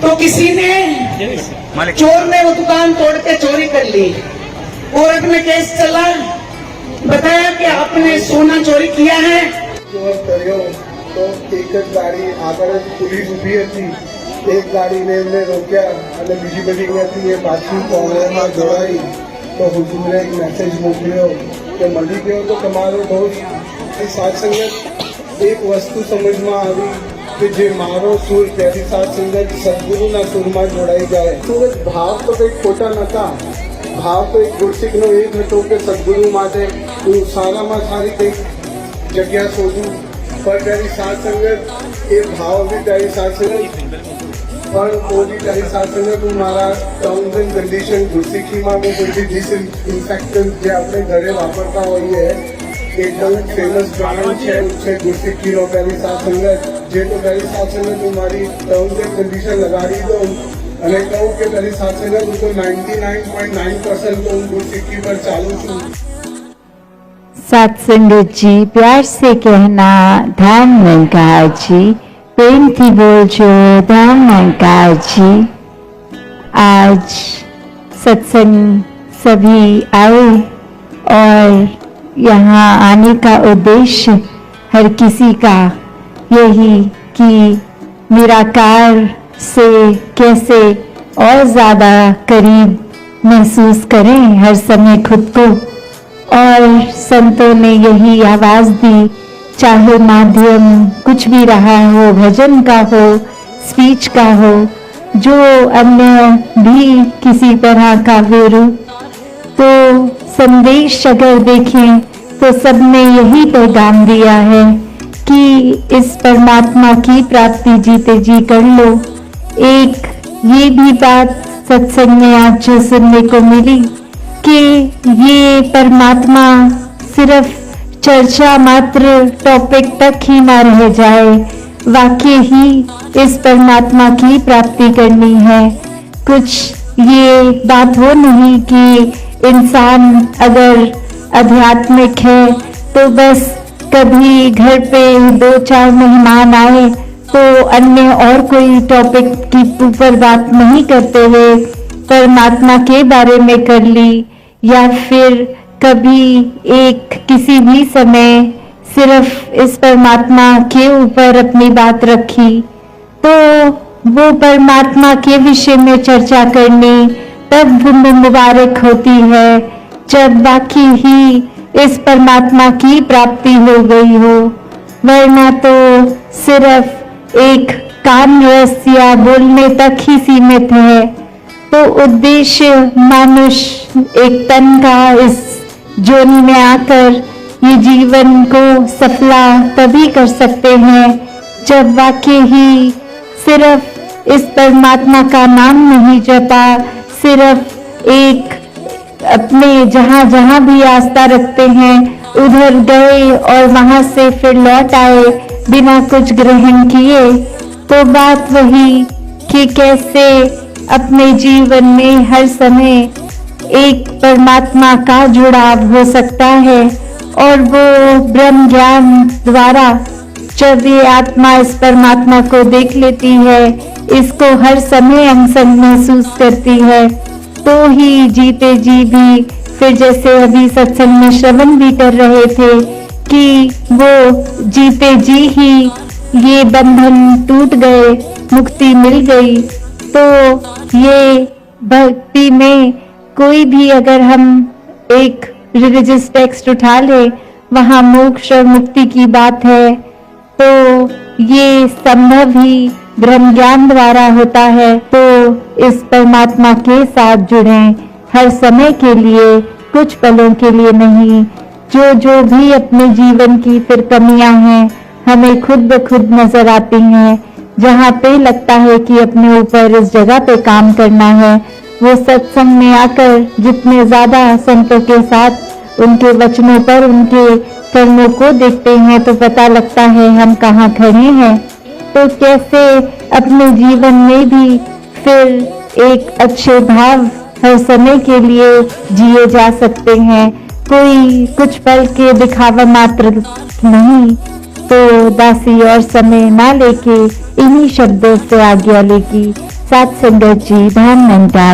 तो किसी ने, चोर ने वो दुकान तोड़ के चोरी कर ली, कोर्ट में केस चला, बताया कि आपने सोना चोरी किया है। चोर કર્યો તો એક જ ગાડી આગળ પોલીસ ઊભી હતી, એક ગાડીને એમને રોક્યા અને બીજી બધી ત્યાંથી એ પાછી કોંગ્રેસમાં જોડાઈ તો હુજુરે એક મેસેજ મોકલ્યો કે મળી ગયો તો તમારો દોસ્ત। એ સાત્સંગત એક વસ્તુ સમજમાં આવી કે જે મારો સુર તેરી સાત્સંગત સદગુરુના સુરમાં જોડાઈ જાય। સુરત ભાવ તો કંઈ ખોટા નહોતા, ભાવ તો એક ગુરસિકનો એ જ હતો કે સદગુરુ માટે હું સારામાં સારી કંઈક જગ્યા શોધું, પણ તારી સાત્સંગત એ ભાવ બી તારી સાત્સંગત, પણ તો બી તારી સાત્સંગત હું મારા ટર્મ્સ એન્ડ કન્ડિશન ગુરસિકીમાં હું બધી ડિસઇન્ફેક્ટન્ટ જે આપણે ઘરે વાપરતા હોઈએ એકદમ ફેમસ બ્રાન્ડ છે ગુરસિકીનો તારી સાત્સંગત, જે તો તારી સાત્સંગત હું મારી ટર્મ્સ એન્ડ કન્ડિશન લગાડી દઉં અને કહું કે તારી સાત્સંગત હું તો 99.9% તો હું ગુરસિકી પર ચાલું છું। सत्संगत जी, प्यार से कहना धाम नंकार जी, प्रेम थी बोलजो धाम नंकार जी। आज सत्संग सभी आए और यहाँ आने का उद्देश्य हर किसी का यही कि निराकार से कैसे और ज़्यादा करीब महसूस करें हर समय खुद को। और संतों ने यही आवाज दी, चाहे माध्यम कुछ भी रहा हो, भजन का हो, स्पीच का हो, जो अन्य भी किसी तरह का भी रूप, तो संदेश अगर देखें तो सबने यही पैगाम दिया है कि इस परमात्मा की प्राप्ति जीते जी कर लो। एक ये भी बात सत्संग में आज सुनने को मिली कि ये परमात्मा सिर्फ चर्चा मात्र टॉपिक तक ही ना रह जाए, वाकई ही इस परमात्मा की प्राप्ति करनी है। कुछ ये बात हो नहीं कि इंसान अगर आध्यात्मिक है तो बस कभी घर पे 2-4 मेहमान आए तो अन्य और कोई टॉपिक की ऊपर बात नहीं करते हुए परमात्मा के बारे में कर ली, या फिर कभी एक किसी भी समय सिर्फ इस परमात्मा के ऊपर अपनी बात रखी, तो वो परमात्मा के विषय में चर्चा करनी तब मुबारक होती है जब बाकी ही इस परमात्मा की प्राप्ति हो गई हो, वरना तो सिर्फ एक कान रस या बोलने तक ही सीमित है। तो उद्देश्य मनुष्य एक तन का इस जोनी में आकर ये जीवन को सफला तभी कर सकते हैं जब वाकई ही सिर्फ इस परमात्मा का नाम नहीं जपा, सिर्फ एक अपने जहाँ जहाँ भी आस्था रखते हैं उधर गए और वहाँ से फिर लौट आए बिना कुछ ग्रहण किए। तो बात वही कि कैसे अपने जीवन में हर समय एक परमात्मा का जुड़ाव हो सकता है, और वो ब्रह्म ज्ञान द्वारा जब ये आत्मा इस परमात्मा को देख लेती है, इसको हर समय अंग महसूस करती है, तो ही जीते जी भी फिर जैसे अभी सत्संग में श्रवण भी कर रहे थे कि वो जीते जी ही ये बंधन टूट गए, मुक्ति मिल गई। तो ये भक्ति में कोई भी अगर हम एक रिलीजियस टेक्स्ट उठा ले, वहाँ मोक्ष और मुक्ति की बात है, तो ये संभव ही ब्रह्म ज्ञान द्वारा होता है। तो इस परमात्मा के साथ जुड़े हर समय के लिए, कुछ पलों के लिए नहीं। जो भी अपने जीवन की फिर कमियां हैं हमें खुद ब खुद नजर आती हैं, जहाँ पे लगता है कि अपने ऊपर इस जगह पे काम करना है, वो सत्संग में आकर जितने ज्यादा संतों के साथ उनके वचनों पर उनके कर्मों को देखते हैं तो पता लगता है हम कहाँ खड़े हैं। तो कैसे अपने जीवन में भी फिर एक अच्छे भाव हर समय के लिए जिए जा सकते हैं, कोई कुछ पल के दिखावा मात्र नहीं। तो दासी और समय ना लेके इन्हीं शब्दों से आज्ञा लेगी साथ संगत जी धाम नंदा